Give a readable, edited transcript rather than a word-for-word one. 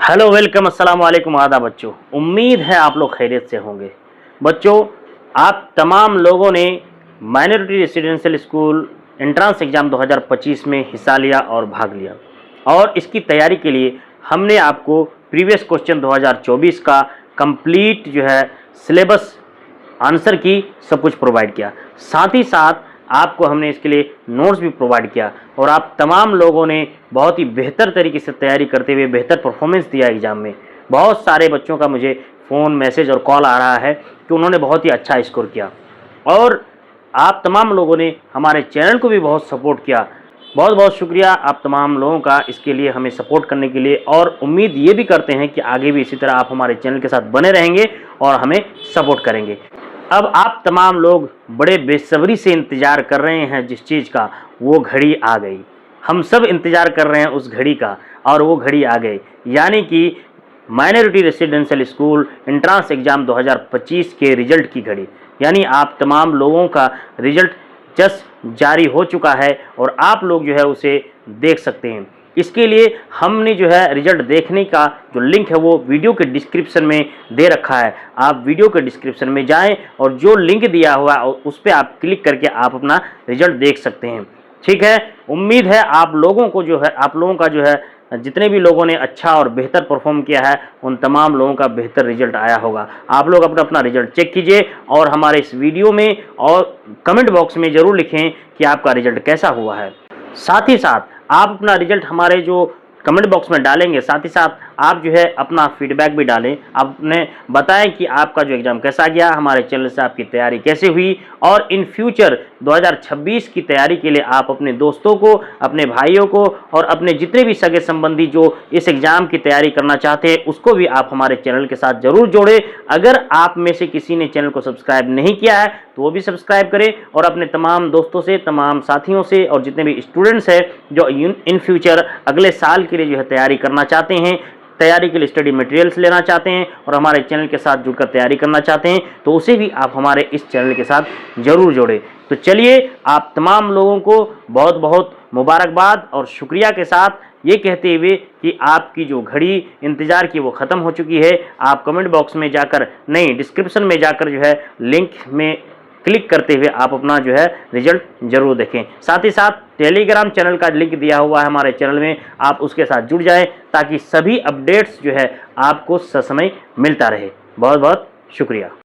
Hello welcome अस्सलाम वालेकुम आदाब बच्चों। उम्मीद है आप लोग खैरियत से होंगे। बच्चों, आप तमाम लोगों ने minority residential school entrance exam 2025 में हिस्सा लिया और भाग लिया, और इसकी तैयारी के लिए हमने आपको प्रीवियस क्वेश्चन 2024 का कंप्लीट जो है सिलेबस आंसर की सब कुछ प्रोवाइड किया। साथ ही साथ आपको हमने इसके लिए नोट्स भी प्रोवाइड किया, और आप तमाम लोगों ने बहुत ही बेहतर तरीके से तैयारी करते हुए बेहतर परफॉर्मेंस दिया एग्ज़ाम में। बहुत सारे बच्चों का मुझे फ़ोन, मैसेज और कॉल आ रहा है कि उन्होंने बहुत ही अच्छा स्कोर किया, और आप तमाम लोगों ने हमारे चैनल को भी बहुत सपोर्ट किया। बहुत बहुत शुक्रिया आप तमाम लोगों का इसके लिए, हमें सपोर्ट करने के लिए, और उम्मीद ये भी करते हैं कि आगे भी इसी तरह आप हमारे चैनल के साथ बने रहेंगे और हमें सपोर्ट करेंगे। अब आप तमाम लोग बड़े बेसब्री से इंतज़ार कर रहे हैं जिस चीज़ का, वो घड़ी आ गई। हम सब इंतज़ार कर रहे हैं उस घड़ी का, और वो घड़ी आ गई, यानी कि minority residential school entrance exam 2025 के रिज़ल्ट की घड़ी। यानी आप तमाम लोगों का रिज़ल्ट जस्ट जारी हो चुका है, और आप लोग जो है उसे देख सकते हैं। इसके लिए हमने जो है रिज़ल्ट देखने का जो लिंक है वो वीडियो के डिस्क्रिप्शन में दे रखा है। आप वीडियो के डिस्क्रिप्शन में जाएं, और जो लिंक दिया हुआ है उस पर आप क्लिक करके आप अपना रिज़ल्ट देख सकते हैं। ठीक है, उम्मीद है आप लोगों का जो है जितने भी लोगों ने अच्छा और बेहतर परफॉर्म किया है, उन तमाम लोगों का बेहतर रिजल्ट आया होगा। आप लोग अपना अपना रिजल्ट चेक कीजिए, और हमारे इस वीडियो में और कमेंट बॉक्स में ज़रूर लिखें कि आपका रिजल्ट कैसा हुआ है। साथ ही साथ आप अपना रिजल्ट हमारे जो कमेंट बॉक्स में डालेंगे, साथ ही साथ आप जो है अपना फीडबैक भी डालें। आपने बताएं कि आपका जो एग्ज़ाम कैसा गया, हमारे चैनल से आपकी तैयारी कैसे हुई, और इन फ्यूचर 2026 की तैयारी के लिए आप अपने दोस्तों को, अपने भाइयों को, और अपने जितने भी सगे संबंधी जो इस एग्ज़ाम की तैयारी करना चाहते हैं उसको भी आप हमारे चैनल के साथ ज़रूर जोड़ें। अगर आप में से किसी ने चैनल को सब्सक्राइब नहीं किया है तो वो भी सब्सक्राइब करें, और अपने तमाम दोस्तों से, तमाम साथियों से, और जितने भी स्टूडेंट्स हैं जो इन फ्यूचर अगले साल के लिए जो है तैयारी करना चाहते हैं, तैयारी के लिए स्टडी मटेरियल्स लेना चाहते हैं, और हमारे चैनल के साथ जुड़कर तैयारी करना चाहते हैं, तो उसे भी आप हमारे इस चैनल के साथ ज़रूर जोड़ें। तो चलिए, आप तमाम लोगों को बहुत बहुत मुबारकबाद और शुक्रिया के साथ ये कहते हुए कि आपकी जो घड़ी इंतज़ार की वो ख़त्म हो चुकी है। आप कमेंट बॉक्स में जाकर, नहीं, डिस्क्रिप्शन में जाकर जो है लिंक में क्लिक करते हुए आप अपना जो है रिजल्ट ज़रूर देखें। साथ ही साथ टेलीग्राम चैनल का लिंक दिया हुआ है हमारे चैनल में, आप उसके साथ जुड़ जाएं ताकि सभी अपडेट्स जो है आपको ससमय मिलता रहे। बहुत बहुत शुक्रिया।